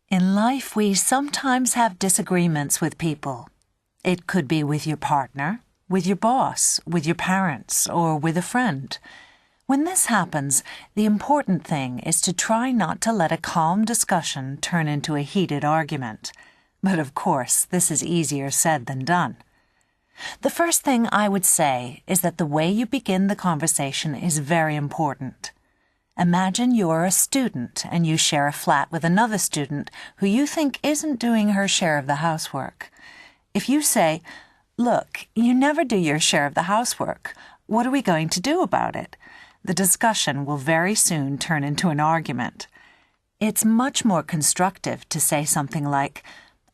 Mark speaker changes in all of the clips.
Speaker 1: In life, we sometimes have disagreements with people. It could be with your partner, with your boss, with your parents, or with a friend. When this happens, the important thing is to try not to let a calm discussion turn into a heated argument. But of course, this is easier said than done. The first thing I would say is that the way you begin the conversation is very important. Imagine you're a student and you share a flat with another student who you think isn't doing her share of the housework. If you say, "Look, you never do your share of the housework. What are we going to do about it?" the discussion will very soon turn into an argument. It's much more constructive to say something like,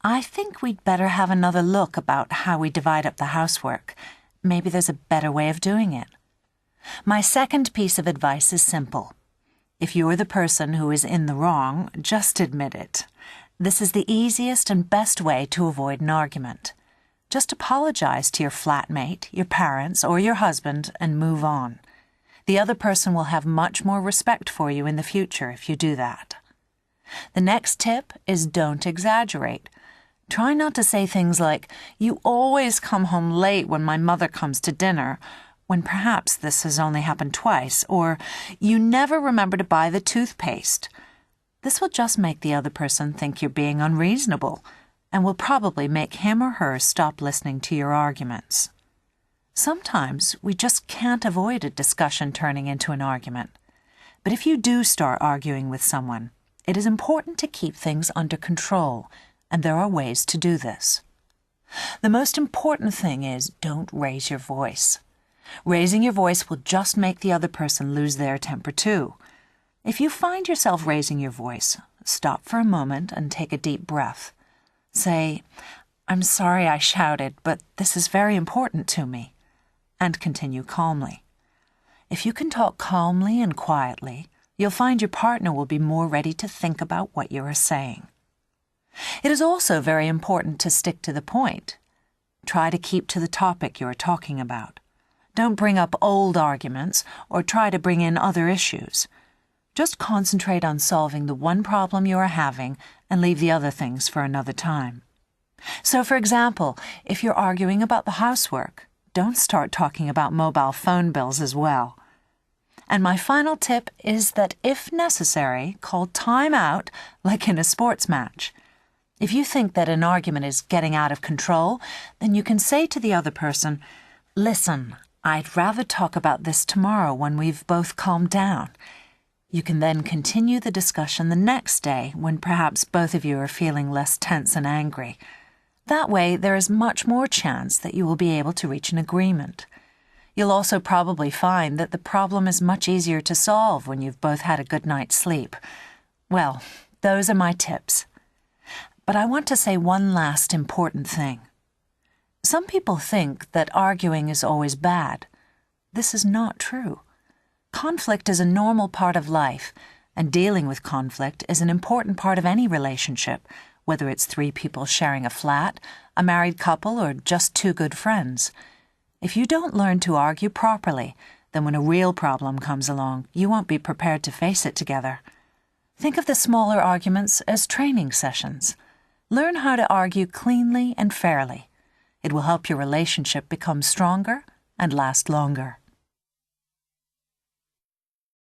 Speaker 1: "I think we'd better have another look about how we divide up the housework. Maybe there's a better way of doing it." My second piece of advice is simple. If you're the person who is in the wrong, just admit it. This is the easiest and best way to avoid an argument. Just apologize to your flatmate, your parents, or your husband and move on. The other person will have much more respect for you in the future if you do that. The next tip is don't exaggerate. Try not to say things like, "You always come home late when my mother comes to dinner," when perhaps this has only happened twice, or "You never remember to buy the toothpaste." This will just make the other person think you're being unreasonable, and will probably make him or her stop listening to your arguments. Sometimes we just can't avoid a discussion turning into an argument. But if you do start arguing with someone, it is important to keep things under control, and there are ways to do this. The most important thing is don't raise your voice. Raising your voice will just make the other person lose their temper too. If you find yourself raising your voice, stop for a moment and take a deep breath. Say, "I'm sorry I shouted, but this is very important to me," and continue calmly. If you can talk calmly and quietly, you'll find your partner will be more ready to think about what you are saying. It is also very important to stick to the point. Try to keep to the topic you are talking about. Don't bring up old arguments or try to bring in other issues. Just concentrate on solving the one problem you are having and leave the other things for another time. So, for example, if you're arguing about the housework, don't start talking about mobile phone bills as well. And my final tip is that if necessary, call time out like in a sports match. If you think that an argument is getting out of control, then you can say to the other person, "Listen, I'd rather talk about this tomorrow when we've both calmed down." You can then continue the discussion the next day when perhaps both of you are feeling less tense and angry. That way, there is much more chance that you will be able to reach an agreement. You'll also probably find that the problem is much easier to solve when you've both had a good night's sleep. Well, those are my tips. But I want to say one last important thing. Some people think that arguing is always bad. This is not true. Conflict is a normal part of life, and dealing with conflict is an important part of any relationship, whether it's 3 people sharing a flat, a married couple, or just 2 good friends. If you don't learn to argue properly, then when a real problem comes along, you won't be prepared to face it together. Think of the smaller arguments as training sessions. Learn how to argue cleanly and fairly. It will help your relationship become stronger and last longer.